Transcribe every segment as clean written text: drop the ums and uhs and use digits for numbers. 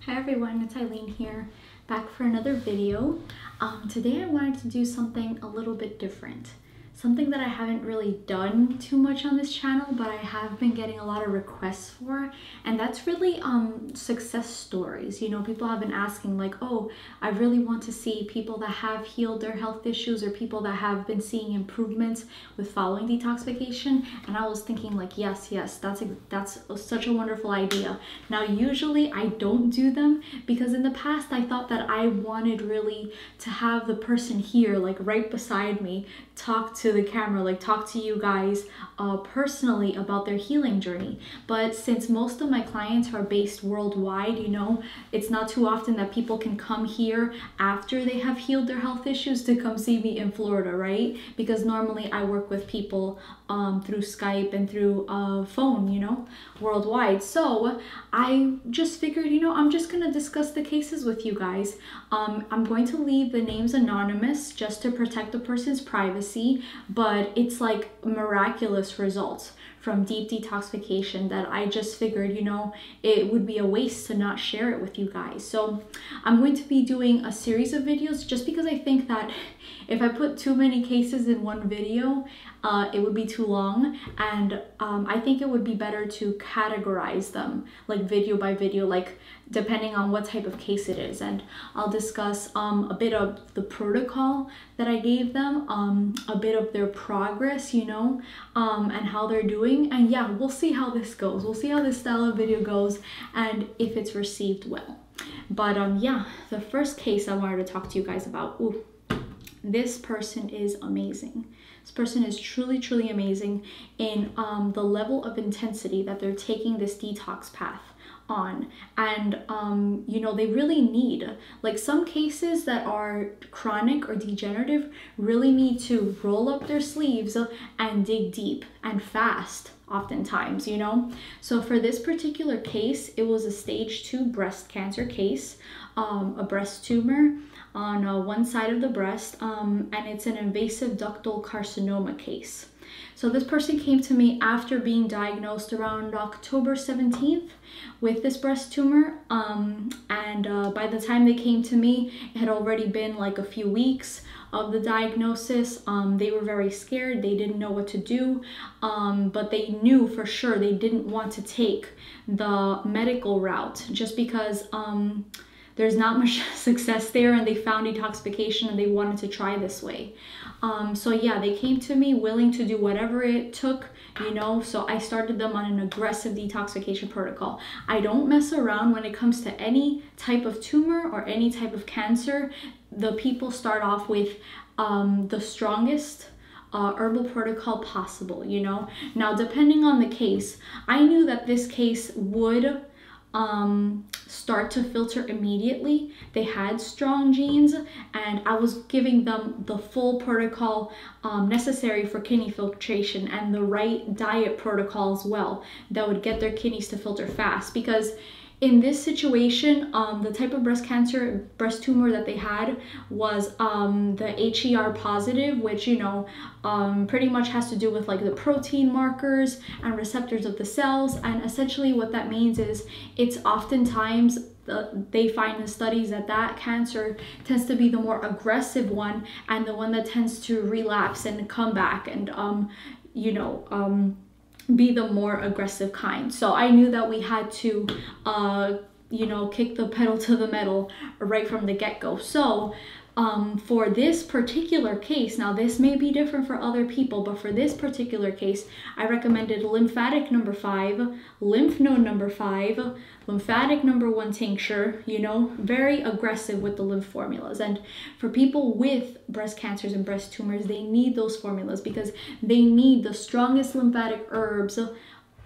Hi everyone, it's Ailin here, back for another video. Today I wanted to do something a little bit different. Something that I haven't really done too much on this channel, but I have been getting a lot of requests for, and that's really success stories. You know, people have been asking like, oh, I really want to see people that have healed their health issues or people that have been seeing improvements with following detoxification. And I was thinking like, yes, that's such a wonderful idea. Now, usually I don't do them because in the past I thought that I wanted really to have the person here, like right beside me, talk to the camera, like talk to you guys personally about their healing journey. But since most of my clients are based worldwide, you know, it's not too often that people can come here after they have healed their health issues to come see me in Florida, right? Because normally I work with people through Skype and through phone, you know, worldwide. So I just figured, you know, I'm just gonna discuss the cases with you guys. I'm going to leave the names anonymous just to protect the person's privacy, but it's like miraculous results from deep detoxification that I just figured, you know, it would be a waste to not share it with you guys. So I'm going to be doing a series of videos just because I think that if I put too many cases in one video, it would be too long, and I think it would be better to categorize them like video by video, like depending on what type of case it is. And I'll discuss a bit of the protocol that I gave them, a bit of their progress, you know, and how they're doing. And yeah, we'll see how this goes. We'll see how this style of video goes and if it's received well. But yeah, the first case I wanted to talk to you guys about, ooh, this person is amazing. This person is truly, truly amazing in the level of intensity that they're taking this detox path on. And you know, they really need, like some cases that are chronic or degenerative really need to roll up their sleeves and dig deep and fast oftentimes, you know. So for this particular case, it was a stage 2 breast cancer case, a breast tumor on one side of the breast, and it's an invasive ductal carcinoma case. So this person came to me after being diagnosed around October 17th with this breast tumor, and by the time they came to me, it had already been like a few weeks of the diagnosis. They were very scared, they didn't know what to do, but they knew for sure they didn't want to take the medical route just because there's not much success there, and they found detoxification and they wanted to try this way. So yeah, they came to me willing to do whatever it took, you know. So I started them on an aggressive detoxification protocol. I don't mess around when it comes to any type of tumor or any type of cancer. The people start off with the strongest herbal protocol possible, you know. Now, depending on the case, I knew that this case would start to filter immediately. They had strong genes, and I was giving them the full protocol necessary for kidney filtration and the right diet protocol as well that would get their kidneys to filter fast. Because in this situation, the type of breast tumor that they had was the HER positive, which, you know, pretty much has to do with like the protein markers and receptors of the cells. And essentially what that means is it's oftentimes they find in studies that that cancer tends to be the more aggressive one and the one that tends to relapse and come back and you know, be the more aggressive kind. So I knew that we had to you know, kick the pedal to the metal right from the get-go. So for this particular case, now this may be different for other people, but for this particular case, I recommended lymphatic number 5, lymph node number 5, lymphatic number 1 tincture, you know, very aggressive with the lymph formulas. And for people with breast cancers and breast tumors, they need those formulas because they need the strongest lymphatic herbs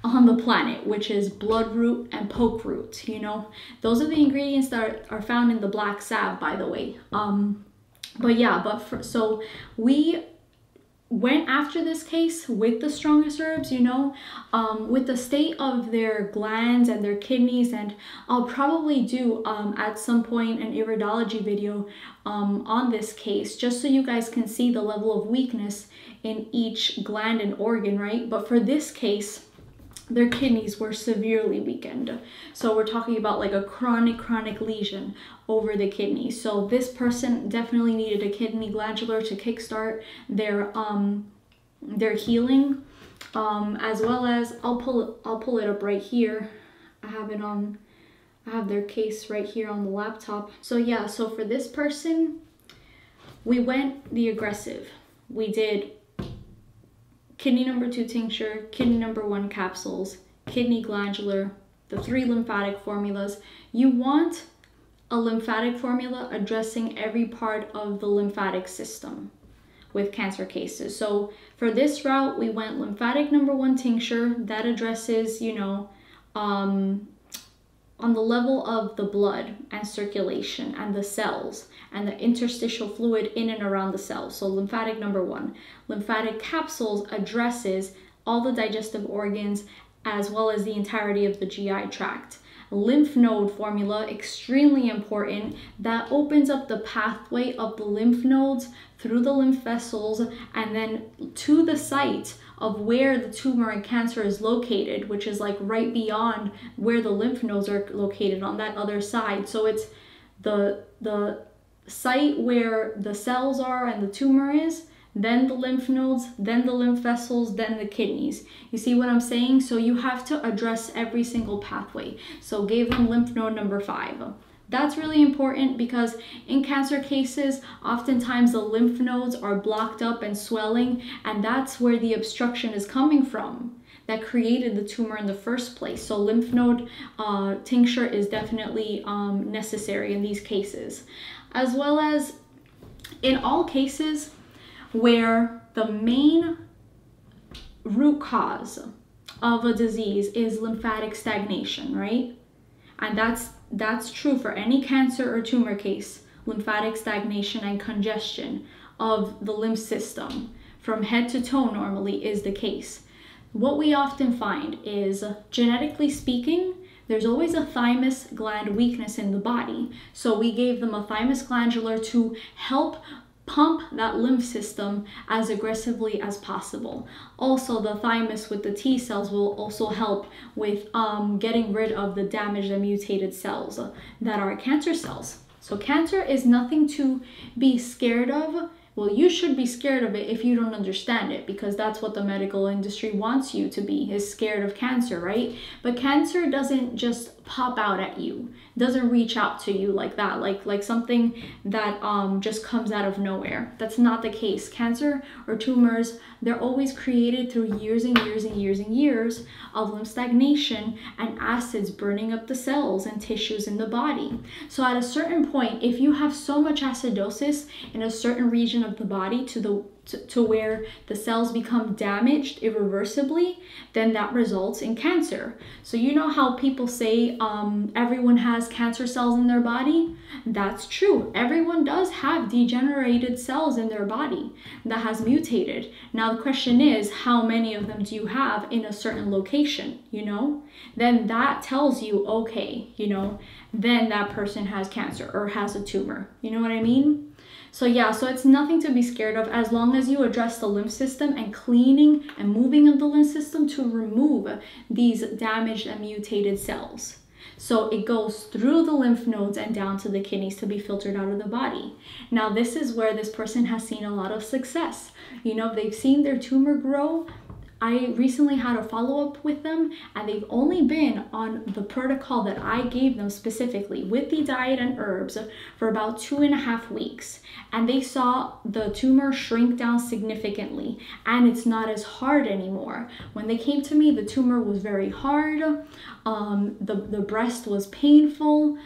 on the planet, which is bloodroot and poke root. You know, those are the ingredients that are found in the black salve, by the way. But yeah, so we went after this case with the strongest herbs, you know, with the state of their glands and their kidneys. And I'll probably do at some point an iridology video on this case, just so you guys can see the level of weakness in each gland and organ, right? But for this case, their kidneys were severely weakened. So we're talking about like a chronic lesion over the kidney. So this person definitely needed a kidney glandular to kickstart their healing, as well as I'll pull it up right here. I have their case right here on the laptop. So yeah, so for this person, we went the aggressive. We did kidney number 2 tincture, kidney number 1 capsules, kidney glandular, the 3 lymphatic formulas. You want a lymphatic formula addressing every part of the lymphatic system with cancer cases. So for this route, we went lymphatic number 1 tincture that addresses, you know, on the level of the blood and circulation and the cells and the interstitial fluid in and around the cells. So lymphatic number 1. Lymphatic capsules addresses all the digestive organs as well as the entirety of the GI tract. Lymph node formula, extremely important, that opens up the pathway of the lymph nodes through the lymph vessels and then to the site of where the tumor and cancer is located, which is like right beyond where the lymph nodes are located on that other side. So it's the site where the cells are and the tumor is, then the lymph nodes, then the lymph vessels, then the kidneys. You see what I'm saying? So you have to address every single pathway. So gave them lymph node number 5. That's really important because in cancer cases, oftentimes the lymph nodes are blocked up and swelling, and that's where the obstruction is coming from that created the tumor in the first place. So lymph node tincture is definitely necessary in these cases, as well as in all cases where the main root cause of a disease is lymphatic stagnation, right? And that's true for any cancer or tumor case. Lymphatic stagnation and congestion of the lymph system from head to toe normally is the case. What we often find is, genetically speaking, there's always a thymus gland weakness in the body. So we gave them a thymus glandular to help pump that lymph system as aggressively as possible. Also, the thymus with the T cells will also help with getting rid of the damaged and mutated cells that are cancer cells. So cancer is nothing to be scared of. Well, you should be scared of it if you don't understand it, because that's what the medical industry wants you to be, is scared of cancer, right? But cancer doesn't just pop out at you, doesn't reach out to you like that, like something that just comes out of nowhere. That's not the case. Cancer or tumors, they're always created through years and years and years and years of lymph stagnation and acids burning up the cells and tissues in the body. So at a certain point, if you have so much acidosis in a certain region of the body to where the cells become damaged irreversibly, then that results in cancer. So you know how people say everyone has cancer cells in their body? That's true. Everyone does have degenerated cells in their body that has mutated. Now the question is, how many of them do you have in a certain location, you know? Then that tells you, okay, you know, then that person has cancer or has a tumor. You know what I mean? So yeah, so it's nothing to be scared of as long as you address the lymph system and cleaning and moving of the lymph system to remove these damaged and mutated cells. So it goes through the lymph nodes and down to the kidneys to be filtered out of the body. Now this is where this person has seen a lot of success. You know, they've seen their tumor grow. I recently had a follow-up with them, and they've only been on the protocol that I gave them specifically with the diet and herbs for about 2.5 weeks. And they saw the tumor shrink down significantly, and it's not as hard anymore. When they came to me, the tumor was very hard. The breast was painful.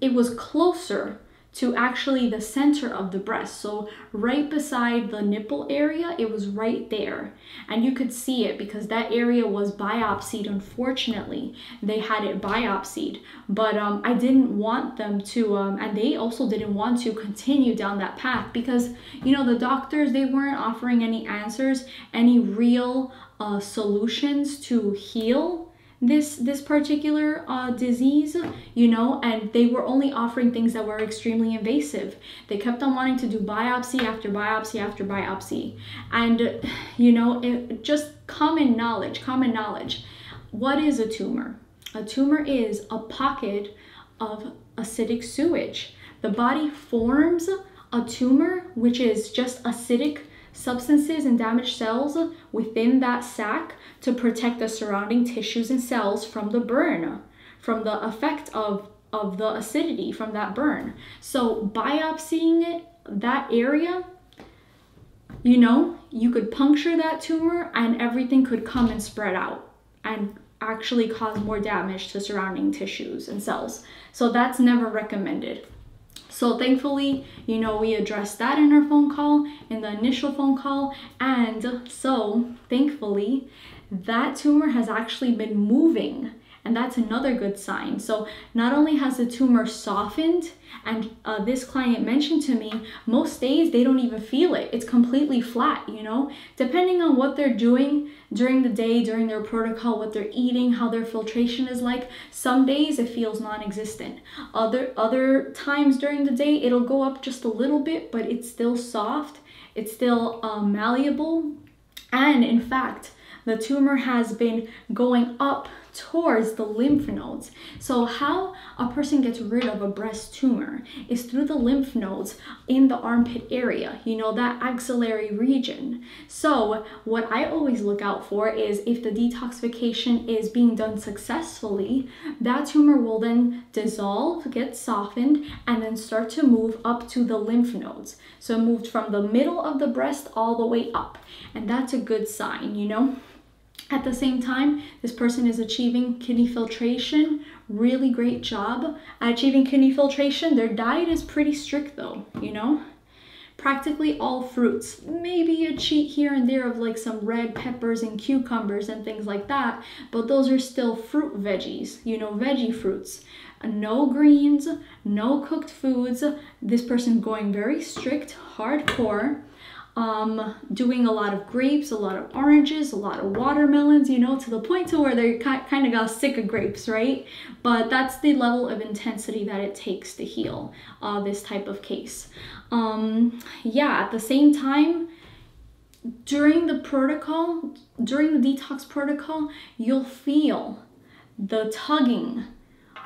It was closer to actually the center of the breast. So right beside the nipple area, it was right there. And you could see it because that area was biopsied. Unfortunately, they had it biopsied. But I didn't want them to, and they also didn't want to continue down that path because, you know, the doctors, they weren't offering any answers, any real solutions to heal this particular disease, you know, and they were only offering things that were extremely invasive. They kept on wanting to do biopsy after biopsy after biopsy. And, you know, just common knowledge. what is a tumor? A tumor is a pocket of acidic sewage. The body forms a tumor, which is just acidic substances and damaged cells within that sac to protect the surrounding tissues and cells from the burn, from the effect of the acidity from that burn. So biopsying that area, you know, you could puncture that tumor and everything could come and spread out and actually cause more damage to surrounding tissues and cells. So that's never recommended. So thankfully, you know, we addressed that in our phone call, in the initial phone call. And so thankfully, that tumor has actually been moving. And that's another good sign. So not only has the tumor softened, and this client mentioned to me, most days they don't even feel it. It's completely flat, you know, depending on what they're doing during the day, during their protocol, what they're eating, how their filtration is like. Some days it feels non-existent. Other times during the day, it'll go up just a little bit, but it's still soft. It's still malleable. And in fact, the tumor has been going up towards the lymph nodes. So how a person gets rid of a breast tumor is through the lymph nodes in the armpit area, you know, that axillary region. So what I always look out for is if the detoxification is being done successfully, that tumor will then dissolve, get softened, and then start to move up to the lymph nodes. So it moved from the middle of the breast all the way up. And that's a good sign, you know. At the same time, this person is achieving kidney filtration. Really great job at achieving kidney filtration. Their diet is pretty strict though, you know. Practically all fruits. Maybe a cheat here and there of like some red peppers and cucumbers and things like that. But those are still fruit veggies, you know, veggie fruits. No greens, no cooked foods. This person going very strict, hardcore. Doing a lot of grapes, a lot of oranges, a lot of watermelons, you know, to the point to where they kind of got sick of grapes, right? But that's the level of intensity that it takes to heal this type of case. Yeah, at the same time, during the protocol, during the detox protocol, you'll feel the tugging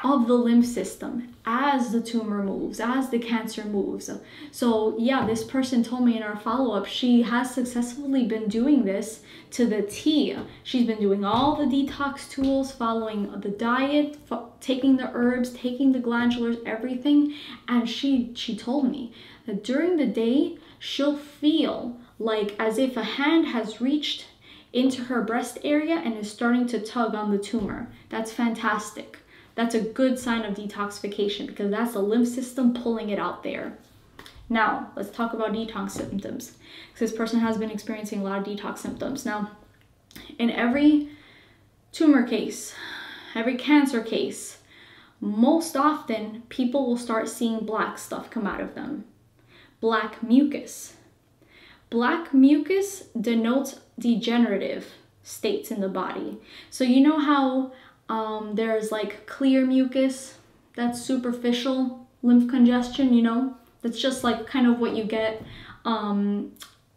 of the lymph system as the tumor moves, as the cancer moves. So yeah, this person told me in our follow-up, she has successfully been doing this to the T. She's been doing all the detox tools, following the diet, taking the herbs, taking the glandulars, everything. And she told me that during the day, she'll feel like as if a hand has reached into her breast area and is starting to tug on the tumor. That's fantastic. That's a good sign of detoxification because that's the lymph system pulling it out there. Now, let's talk about detox symptoms. Because this person has been experiencing a lot of detox symptoms. Now, in every tumor case, every cancer case, most often people will start seeing black stuff come out of them. Black mucus. Black mucus denotes degenerative states in the body. So you know how there's like clear mucus, that's superficial lymph congestion, you know, that's just like kind of what you get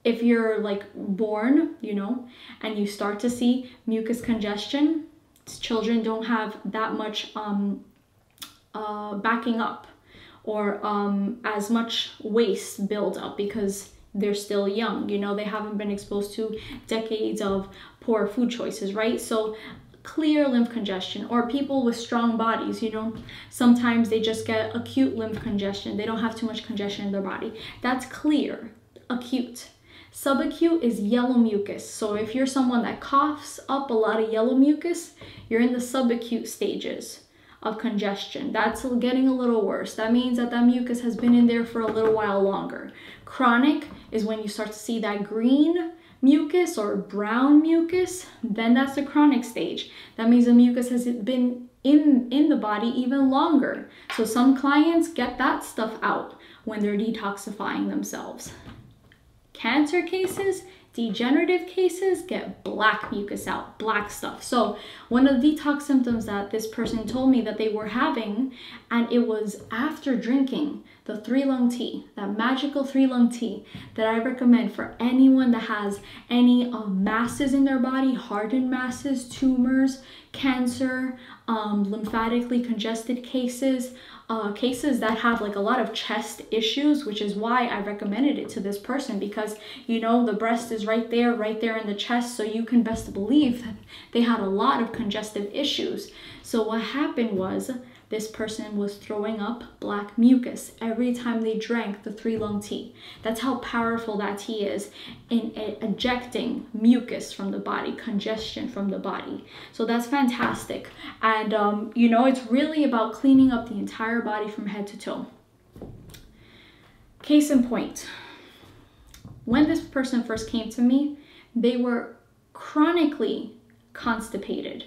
if you're like born, you know, and you start to see mucus congestion. Children don't have that much backing up or as much waste build up because they're still young, you know, they haven't been exposed to decades of poor food choices, right? So clear lymph congestion, or people with strong bodies, you know, sometimes they just get acute lymph congestion. They don't have too much congestion in their body. That's clear, acute. Subacute is yellow mucus. So if you're someone that coughs up a lot of yellow mucus, you're in the subacute stages of congestion. That's getting a little worse. That means that that mucus has been in there for a little while longer. Chronic is when you start to see that green mucus or brown mucus, then that's the chronic stage. That means the mucus has been in the body even longer. So some clients get that stuff out when they're detoxifying themselves. Cancer cases, degenerative cases get black mucus out, black stuff. So one of the detox symptoms that this person told me that they were having, and it was after drinking the 3-lung tea, that magical 3-lung tea that I recommend for anyone that has any masses in their body, hardened masses, tumors, cancer, lymphatically congested cases, cases that have like a lot of chest issues, which is why I recommended it to this person, because you know the breast is right there in the chest, so you can best believe that they had a lot of congestive issues. So what happened was this person was throwing up black mucus every time they drank the 3-lung tea. That's how powerful that tea is in ejecting mucus from the body, congestion from the body. So that's fantastic. And you know, it's really about cleaning up the entire body from head to toe. Case in point, when this person first came to me, they were chronically constipated.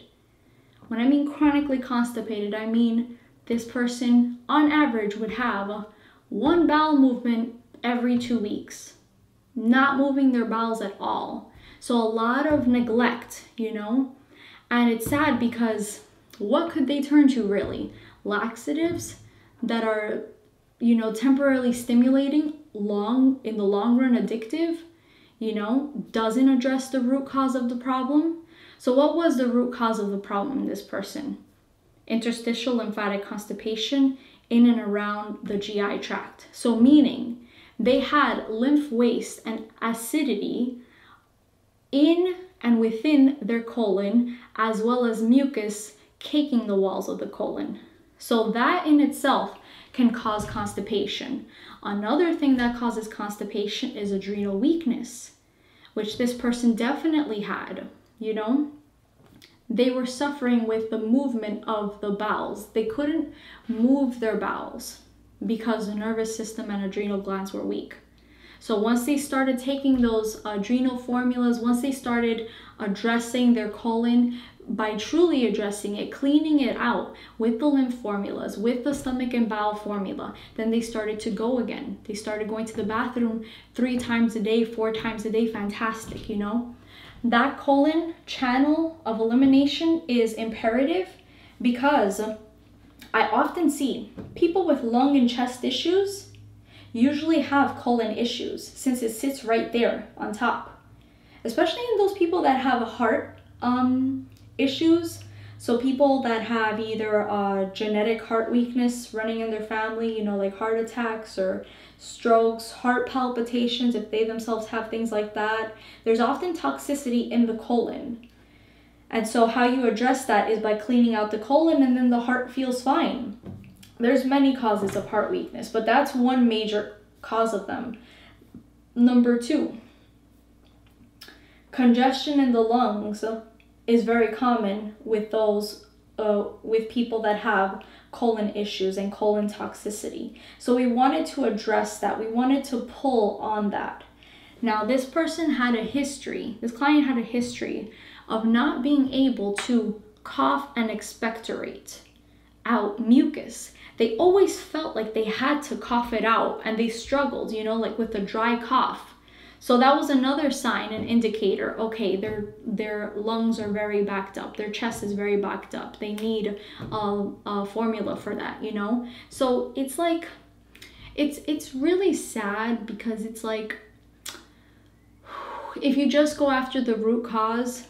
When I mean chronically constipated, I mean this person on average would have one bowel movement every 2 weeks, not moving their bowels at all. So a lot of neglect, you know, and it's sad because what could they turn to really? Laxatives that are, you know, temporarily stimulating, in the long run addictive, you know, doesn't address the root cause of the problem. So what was the root cause of the problem in this person? Interstitial lymphatic constipation in and around the GI tract. So meaning they had lymph waste and acidity in and within their colon, as well as mucus caking the walls of the colon. So that in itself can cause constipation. Another thing that causes constipation is adrenal weakness, which this person definitely had. You know, they were suffering with the movement of the bowels. They couldn't move their bowels because the nervous system and adrenal glands were weak. So once they started taking those adrenal formulas, once they started addressing their colon, by truly addressing it, cleaning it out with the lymph formulas, with the stomach and bowel formula, then they started to go again. They started going to the bathroom 3 times a day, 4 times a day. Fantastic, you know. That colon channel of elimination is imperative because I often see people with lung and chest issues usually have colon issues since it sits right there on top, especially in those people that have heart issues. So people that have either genetic heart weakness running in their family, you know, like heart attacks or strokes, heart palpitations, if they themselves have things like that, there's often toxicity in the colon. And so how you address that is by cleaning out the colon, and then the heart feels fine. There's many causes of heart weakness, but that's one major cause of them. Number 2, congestion in the lungs is very common with those with people that have colon issues and colon toxicity. So we wanted to address that. We wanted to pull on that. Now this person had a history, this client had a history of not being able to cough and expectorate out mucus. They always felt like they had to cough it out, and they struggled, you know, like with a dry cough. So that was another sign, an indicator. Okay, their lungs are very backed up. Their chest is very backed up. They need a formula for that, you know? So it's like, it's really sad because it's like, if you just go after the root cause,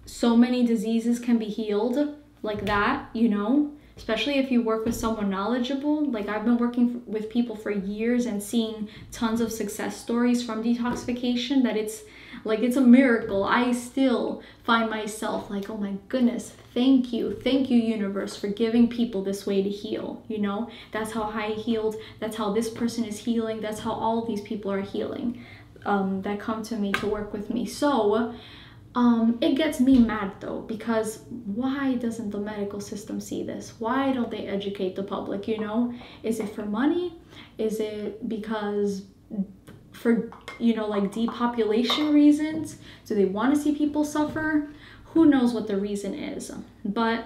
so many diseases can be healed like that, you know? Especially if you work with someone knowledgeable. Like I've been working with people for years and seeing tons of success stories from detoxification that it's a miracle. I still find myself like, oh my goodness, thank you universe for giving people this way to heal, you know? That's how I healed, that's how this person is healing, that's how all of these people are healing that come to me to work with me. So it gets me mad though, because why doesn't the medical system see this? Why don't they educate the public, you know? Is it for money? Is it because for, you know, like depopulation reasons? Do they want to see people suffer? Who knows what the reason is? But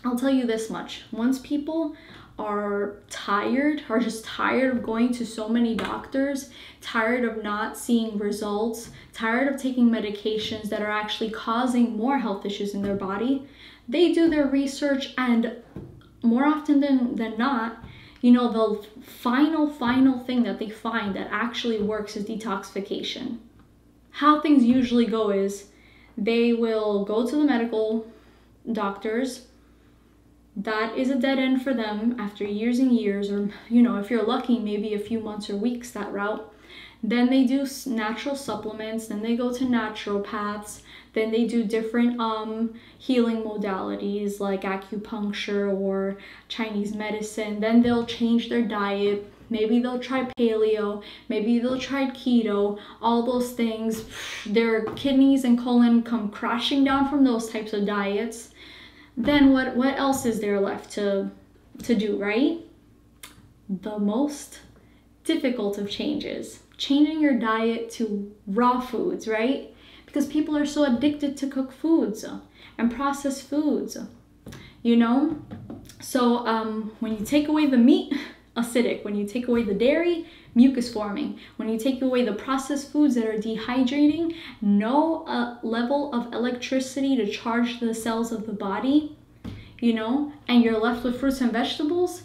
I'll tell you this much. Once people are just tired of going to so many doctors, tired of not seeing results, tired of taking medications that are actually causing more health issues in their body, they do their research, and more often than not, you know, the final thing that they find that actually works is detoxification. How things usually go is they will go to the medical doctors. That is a dead end for them after years and years, or, you know, if you're lucky, maybe a few months or weeks that route. Then they do natural supplements, then they go to naturopaths, then they do different healing modalities like acupuncture or Chinese medicine. Then they'll change their diet. Maybe they'll try paleo, maybe they'll try keto, all those things. Their kidneys and colon come crashing down from those types of diets. Then what else is there left to do, right? The most difficult of changes. Changing your diet to raw foods, right? Because people are so addicted to cooked foods and processed foods, you know? So when you take away the meat, acidic. When you take away the dairy, mucus forming. When you take away the processed foods that are dehydrating, no level of electricity to charge the cells of the body, you know, and you're left with fruits and vegetables,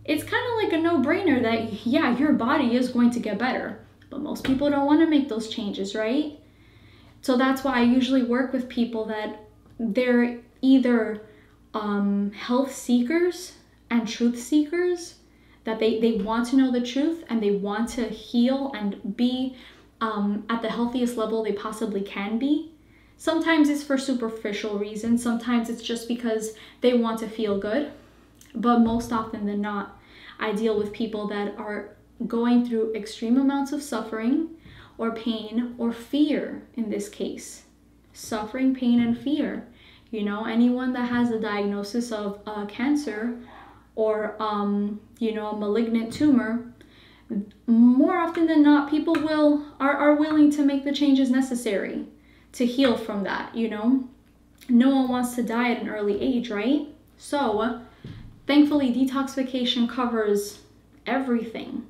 it's kind of like a no-brainer that, yeah, your body is going to get better. But most people don't want to make those changes, right? So that's why I usually work with people that they're either health seekers and truth seekers, that they want to know the truth and they want to heal and be at the healthiest level they possibly can be. Sometimes it's for superficial reasons. Sometimes it's just because they want to feel good. But most often than not, I deal with people that are going through extreme amounts of suffering or pain or fear in this case. Suffering, pain, and fear. You know, anyone that has a diagnosis of cancer or, you know, a malignant tumor, more often than not, people are willing to make the changes necessary to heal from that, you know? No one wants to die at an early age, right? So, thankfully, detoxification covers everything,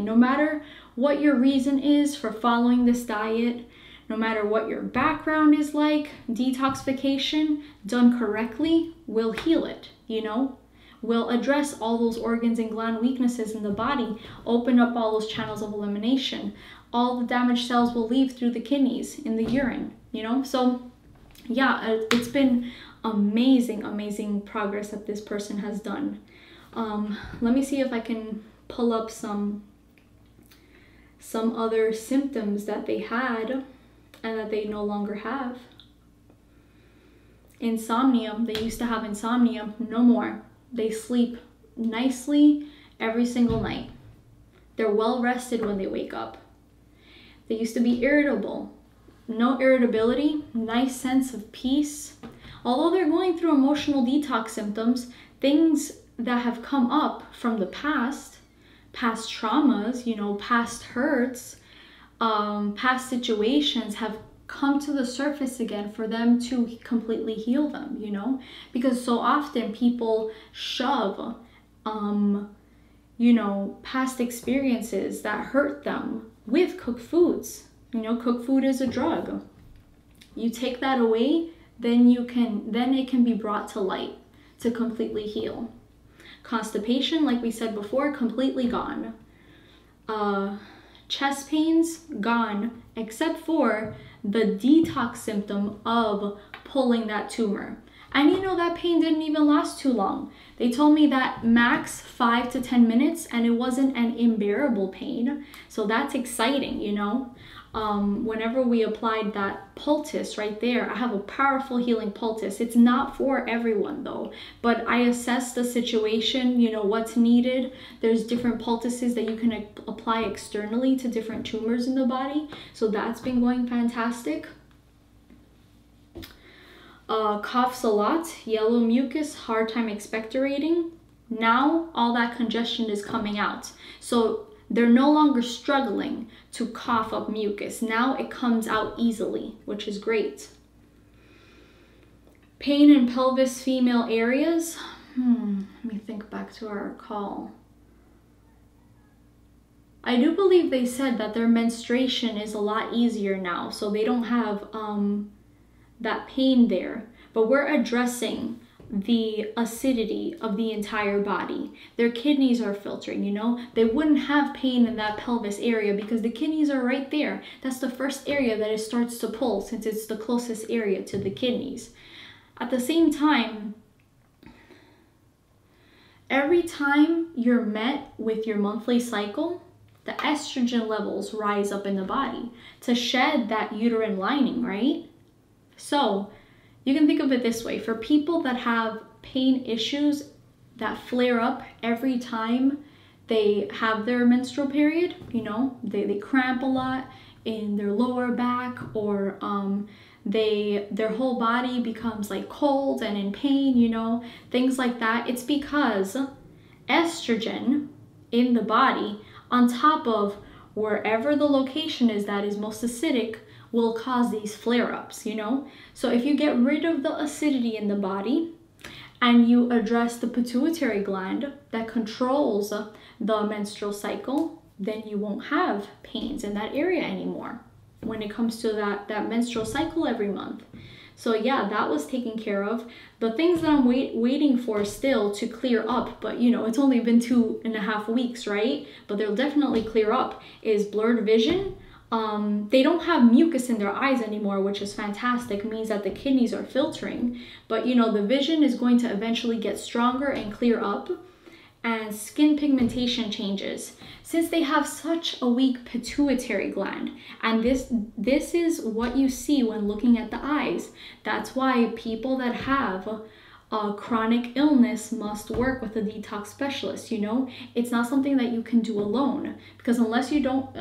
no matter what your reason is for following this diet, no matter what your background is like, detoxification done correctly will heal it, you know? Will address all those organs and gland weaknesses in the body, open up all those channels of elimination. All the damaged cells will leave through the kidneys, in the urine, you know? So yeah, it's been amazing progress that this person has done. Let me see if I can pull up some other symptoms that they had and that they no longer have. Insomnia, they used to have insomnia, no more. They sleep nicely every single night. They're well rested when they wake up. They used to be irritable. No irritability, nice sense of peace. Although they're going through emotional detox symptoms, things that have come up from the past traumas, you know, past hurts, past situations have come to the surface again for them to completely heal them, you know? Because so often people shove, you know, past experiences that hurt them with cooked foods. You know, cooked food is a drug. You take that away, then it can be brought to light to completely heal. Constipation, like we said before, completely gone. Chest pains, gone, except for the detox symptom of pulling that tumor. And you know, that pain didn't even last too long. They told me that max 5 to 10 minutes, and it wasn't an unbearable pain. So that's exciting, you know. Whenever we applied that poultice right there, I have a powerful healing poultice. It's not for everyone though, but I assess the situation, you know, what's needed. There's different poultices that you can apply externally to different tumors in the body. So that's been going fantastic. Coughs a lot, yellow mucus, hard time expectorating. Now all that congestion is coming out. So they're no longer struggling to cough up mucus. Now it comes out easily, which is great. Pain in pelvis, female areas. Let me think back to our call. I do believe they said that their menstruation is a lot easier now, so they don't have that pain there. But we're addressing the acidity of the entire body. Their kidneys are filtering, you know? They wouldn't have pain in that pelvis area because the kidneys are right there. That's the first area that it starts to pull since it's the closest area to the kidneys. At the same time, every time you're met with your monthly cycle, the estrogen levels rise up in the body to shed that uterine lining, right? So you can think of it this way. For people that have pain issues that flare up every time they have their menstrual period, you know, they cramp a lot in their lower back, or their whole body becomes like cold and in pain, you know, things like that. It's because estrogen in the body, on top of wherever the location is that is most acidic, will cause these flare-ups, you know? So if you get rid of the acidity in the body and you address the pituitary gland that controls the menstrual cycle, then you won't have pains in that area anymore when it comes to that menstrual cycle every month. So yeah, that was taken care of. The things that I'm waiting for still to clear up, but you know, it's only been 2.5 weeks, right? But they'll definitely clear up, is blurred vision. They don't have mucus in their eyes anymore, which is fantastic. It means that the kidneys are filtering. But you know, the vision is going to eventually get stronger and clear up. And skin pigmentation changes since they have such a weak pituitary gland. And this is what you see when looking at the eyes. That's why people that have a chronic illness must work with a detox specialist. You know, it's not something that you can do alone, because unless you know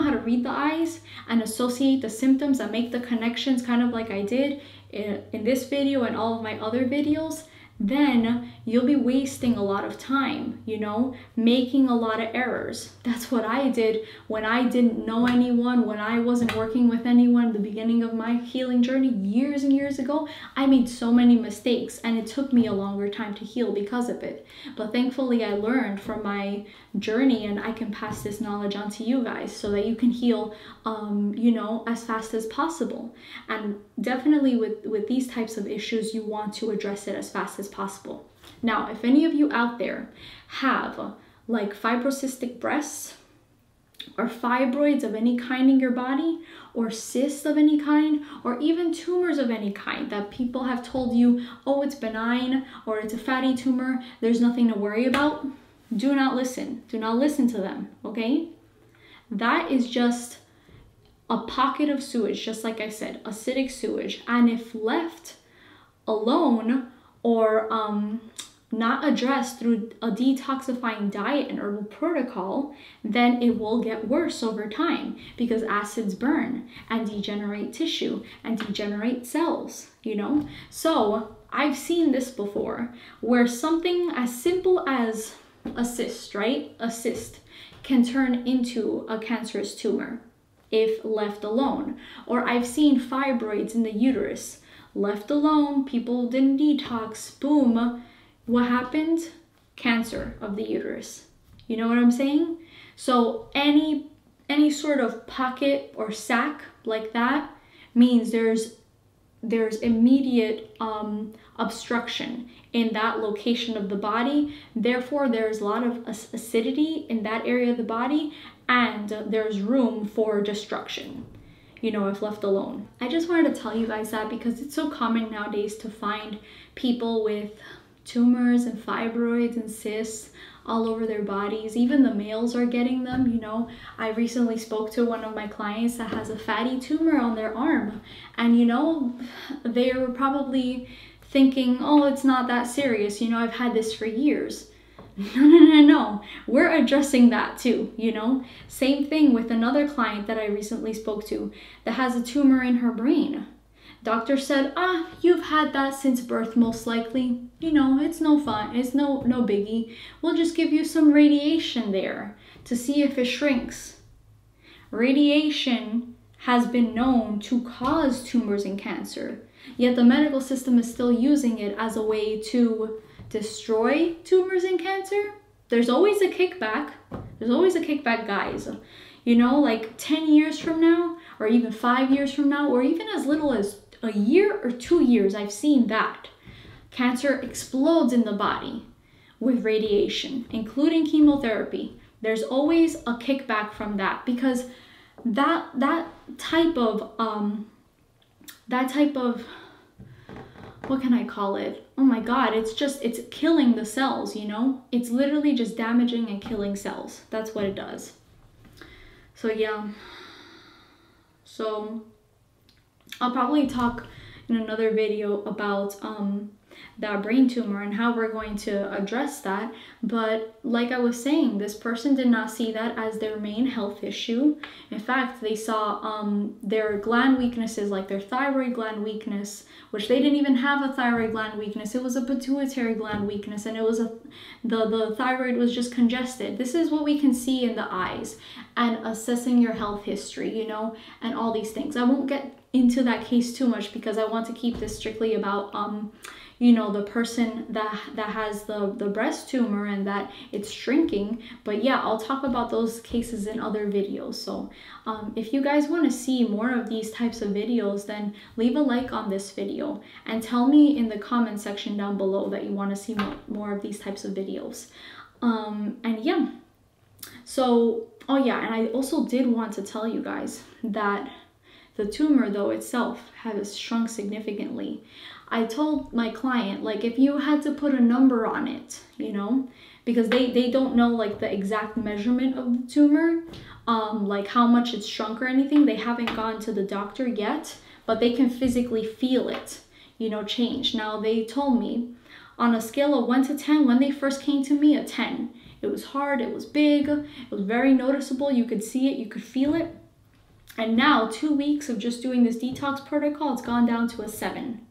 how to read the eyes and associate the symptoms and make the connections, kind of like I did in this video and all of my other videos, then you'll be wasting a lot of time, you know, making a lot of errors. That's what I did when I didn't know anyone, when I wasn't working with anyone at the beginning of my healing journey years and years ago. I made so many mistakes and it took me a longer time to heal because of it. But thankfully I learned from my journey, and I can pass this knowledge on to you guys so that you can heal, you know, as fast as possible. And definitely with these types of issues, you want to address it as fast as possible. Now, if any of you out there have like fibrocystic breasts or fibroids of any kind in your body, or cysts of any kind, or even tumors of any kind that people have told you, oh, it's benign or it's a fatty tumor, there's nothing to worry about, do not listen. Do not listen to them, okay? That is just a pocket of sewage, just like I said, acidic sewage. And if left alone or not addressed through a detoxifying diet and herbal protocol, then it will get worse over time, because acids burn and degenerate tissue and degenerate cells, you know? So I've seen this before, where something as simple as a cyst, right? A cyst can turn into a cancerous tumor if left alone. Or I've seen fibroids in the uterus. Left alone, people didn't detox, boom, what happened? Cancer of the uterus. You know what I'm saying? So any sort of pocket or sac like that means there's immediate obstruction in that location of the body. Therefore, there's a lot of acidity in that area of the body, and there's room for destruction, you know, if left alone. I just wanted to tell you guys that because it's so common nowadays to find people with tumors and fibroids and cysts all over their bodies. Even the males are getting them, you know. I recently spoke to one of my clients that has a fatty tumor on their arm, and you know, they were probably thinking, oh, it's not that serious, you know, I've had this for years. No, we're addressing that too, you know. Same thing with another client that I recently spoke to that has a tumor in her brain. Doctor said, you've had that since birth most likely. You know, it's no fun, it's no biggie. We'll just give you some radiation there to see if it shrinks. Radiation has been known to cause tumors and cancer, yet the medical system is still using it as a way to destroy tumors and cancer. There's always a kickback. There's always a kickback, guys. You know, like 10 years from now, or even 5 years from now, or even as little as a year or 2 years, I've seen that. Cancer explodes in the body with radiation, including chemotherapy. There's always a kickback from that, because that type of what can I call it? Oh my God, it's killing the cells, you know? It's literally just damaging and killing cells. That's what it does. So yeah. So I'll probably talk in another video about that brain tumor and how we're going to address that. But like I was saying, this person did not see that as their main health issue. In fact, they saw their gland weaknesses, like their thyroid gland weakness, which they didn't even have a thyroid gland weakness. It was a pituitary gland weakness, and it was the thyroid was just congested. This is what we can see in the eyes, and assessing your health history, you know, and all these things. I won't get into that case too much because I want to keep this strictly about you know, the person that has the breast tumor and that it's shrinking. But yeah, I'll talk about those cases in other videos. So if you guys want to see more of these types of videos, then leave a like on this video and tell me in the comment section down below that you want to see more of these types of videos. And yeah, so oh yeah, and I also did want to tell you guys that the tumor though itself has shrunk significantly. I told my client, like, if you had to put a number on it, you know, because they don't know like the exact measurement of the tumor, like how much it's shrunk or anything. They haven't gone to the doctor yet, but they can physically feel it, you know, change. Now they told me on a scale of 1 to 10, when they first came to me, a 10. It was hard, it was big, it was very noticeable. You could see it, you could feel it. And now 2 weeks of just doing this detox protocol, it's gone down to a 7.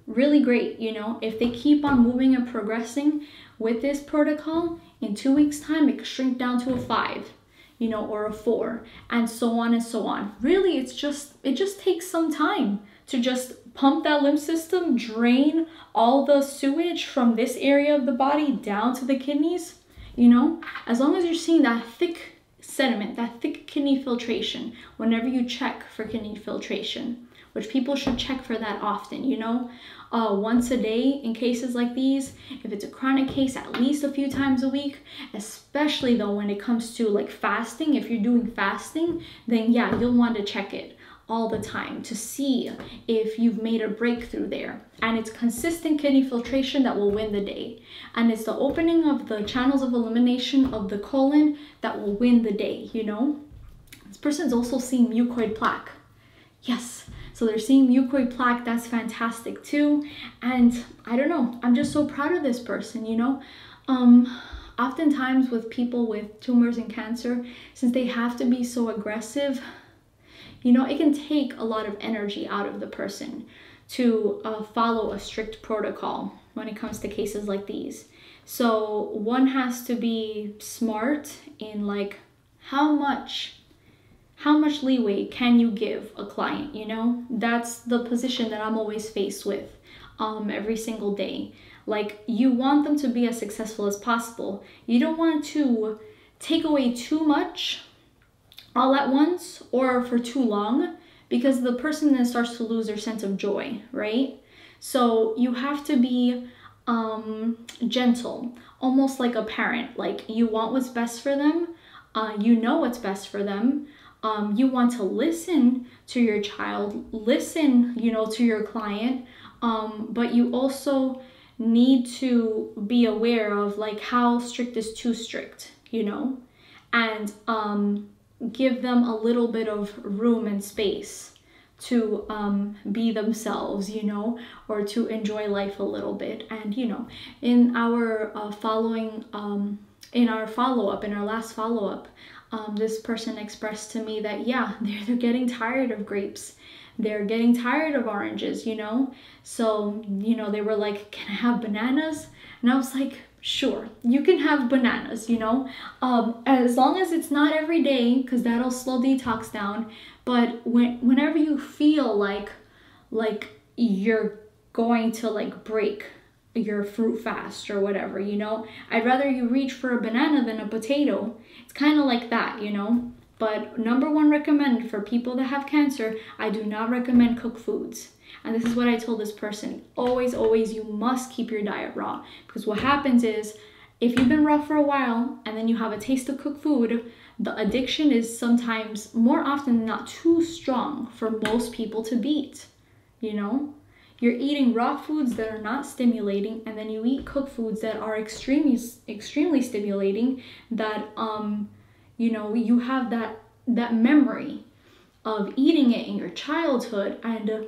Really great, you know. If they keep on moving and progressing with this protocol, in 2 weeks time it could shrink down to a 5, you know, or a 4, and so on and so on. Really, it just takes some time to just pump that lymph system, drain all the sewage from this area of the body down to the kidneys, you know. As long as you're seeing that thick sediment, that thick kidney filtration whenever you check for kidney filtration, which people should check for that often, you know, once a day in cases like these. If it's a chronic case, at least a few times a week, especially though when it comes to like fasting. If you're doing fasting, then yeah, you'll want to check it all the time to see if you've made a breakthrough there. And it's consistent kidney filtration that will win the day. And it's the opening of the channels of elimination of the colon that will win the day, you know. This person's also seeing mucoid plaque. Yes. So they're seeing mucoid plaque. That's fantastic too. And I don't know, I'm just so proud of this person, you know. Oftentimes with people with tumors and cancer, since they have to be so aggressive, you know, it can take a lot of energy out of the person to follow a strict protocol when it comes to cases like these. So one has to be smart in like how much leeway can you give a client, you know? That's the position that I'm always faced with every single day. Like, you want them to be as successful as possible. You don't want to take away too much all at once or for too long, because the person then starts to lose their sense of joy, right? So you have to be gentle, almost like a parent. Like, you want what's best for them, you know what's best for them. You want to listen to your child, listen, you know, to your client, but you also need to be aware of like how strict is too strict, you know, and give them a little bit of room and space to be themselves, you know, or to enjoy life a little bit. And, you know, in our in our last follow-up, this person expressed to me that, yeah, they're getting tired of grapes. They're getting tired of oranges, you know? So, you know, they were like, can I have bananas? And I was like, sure, you can have bananas, you know? As long as it's not every day, because that'll slow detox down. But whenever you feel like you're going to like break your fruit fast or whatever, you know, I'd rather you reach for a banana than a potato. It's kind of like that, you know. But number one recommend for people that have cancer, I do not recommend cooked foods. And this is what I told this person. Always, always, you must keep your diet raw. Because what happens is, if you've been raw for a while and then you have a taste of cooked food, the addiction is sometimes, more often than not, too strong for most people to beat. You know? You're eating raw foods that are not stimulating, and then you eat cooked foods that are extremely stimulating, that, you know, you have that memory of eating it in your childhood and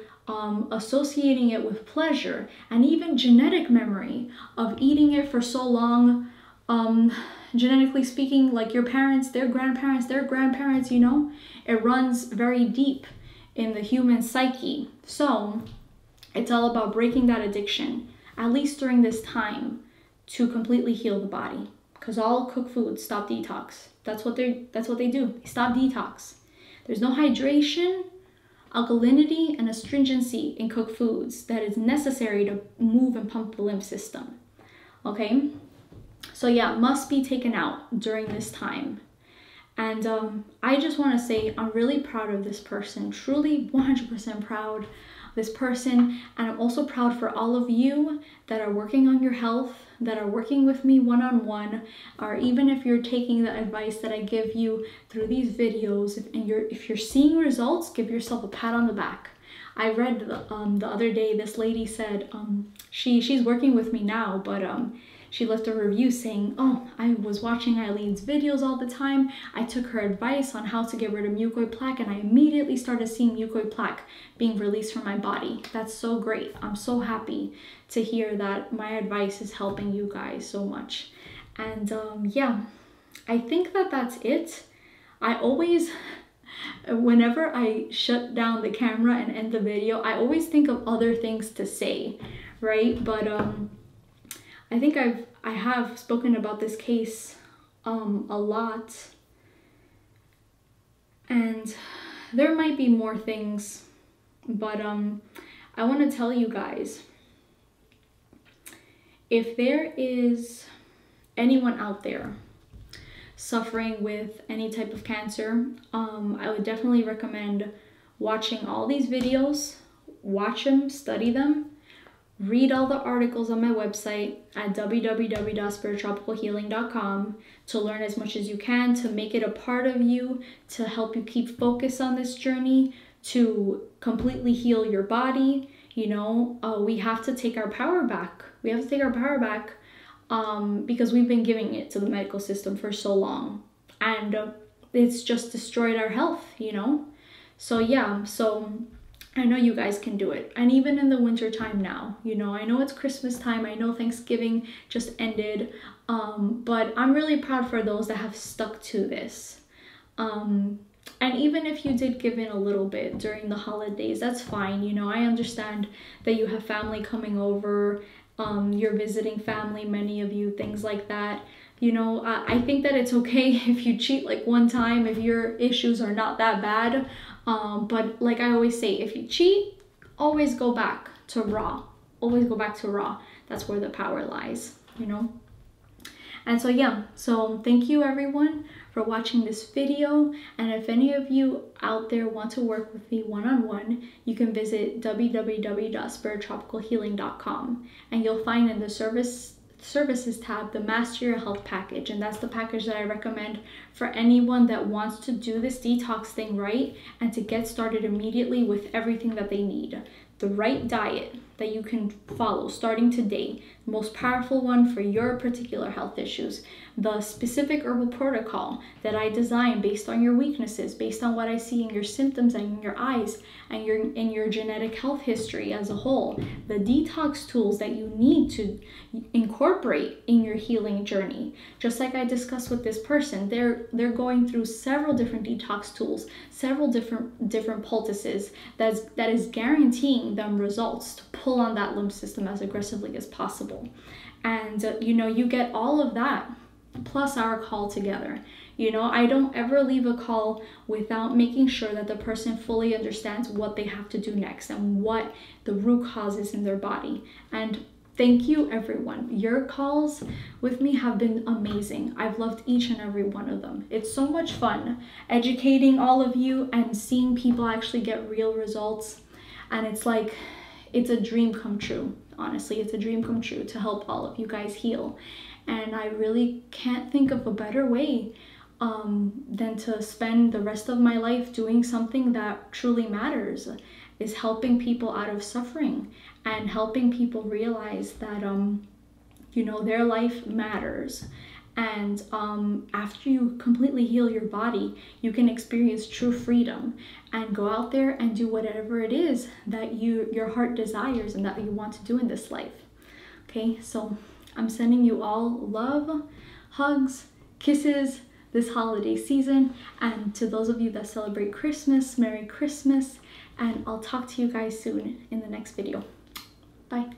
associating it with pleasure, and even genetic memory of eating it for so long, genetically speaking, like your parents, their grandparents, you know, it runs very deep in the human psyche. So it's all about breaking that addiction, at least during this time, to completely heal the body. Because all cooked foods stop detox. That's what they do. They stop detox. There's no hydration, alkalinity, and astringency in cooked foods that is necessary to move and pump the lymph system. Okay? So yeah, must be taken out during this time. And I just want to say I'm really proud of this person, truly 100% proud of this person. And I'm also proud for all of you that are working on your health, that are working with me one-on-one, or even if you're taking the advice that I give you through these videos, if you're seeing results, give yourself a pat on the back. I read the other day, this lady said she's working with me now, but she left a review saying, oh, I was watching Ailin's videos all the time. I took her advice on how to get rid of mucoid plaque, and I immediately started seeing mucoid plaque being released from my body. That's so great. I'm so happy to hear that my advice is helping you guys so much. And yeah, I think that's it. I always, whenever I shut down the camera and end the video, I always think of other things to say, right? But I think I have spoken about this case a lot, and there might be more things, but I want to tell you guys, if there is anyone out there suffering with any type of cancer, I would definitely recommend watching all these videos, watch them, study them, read all the articles on my website at www.spiritropicalhealing.com to learn as much as you can, to make it a part of you, to help you keep focus on this journey, to completely heal your body. You know, we have to take our power back. We have to take our power back because we've been giving it to the medical system for so long, and it's just destroyed our health, you know? So yeah, so I know you guys can do it. And even in the winter time now, you know, I know it's Christmas time, I know Thanksgiving just ended, but I'm really proud for those that have stuck to this. And even if you did give in a little bit during the holidays, that's fine. You know, I understand that you have family coming over, you're visiting family, many of you, things like that. You know, I think that it's okay if you cheat like one time, if your issues are not that bad. But like I always say, if you cheat, always go back to raw. Always go back to raw. That's where the power lies, you know? And so yeah, so thank you everyone for watching this video. And if any of you out there want to work with me one-on-one, you can visit www.spirittropicalhealing.com, and you'll find in the services tab the Master Your Health package, and that's the package that I recommend for anyone that wants to do this detox thing right and to get started immediately with everything that they need. The right diet that you can follow starting today, the most powerful one for your particular health issues, the specific herbal protocol that I designed based on your weaknesses, based on what I see in your symptoms and in your eyes and in your genetic health history as a whole, the detox tools that you need to incorporate in your healing journey. Just like I discussed with this person, they're going through several different detox tools, several different poultices that is guaranteeing them results to pull on that lymph system as aggressively as possible. And you know, you get all of that plus our call together. You know, I don't ever leave a call without making sure that the person fully understands what they have to do next and what the root cause is in their body. And thank you everyone. Your calls with me have been amazing. I've loved each and every one of them. It's so much fun educating all of you and seeing people actually get real results. And it's like, it's a dream come true. Honestly, it's a dream come true to help all of you guys heal. And I really can't think of a better way than to spend the rest of my life doing something that truly matters, is helping people out of suffering and helping people realize that, you know, their life matters. And after you completely heal your body, you can experience true freedom and go out there and do whatever it is that your heart desires and that you want to do in this life. Okay, so I'm sending you all love, hugs, kisses this holiday season. And to those of you that celebrate Christmas, Merry Christmas. And I'll talk to you guys soon in the next video. Bye.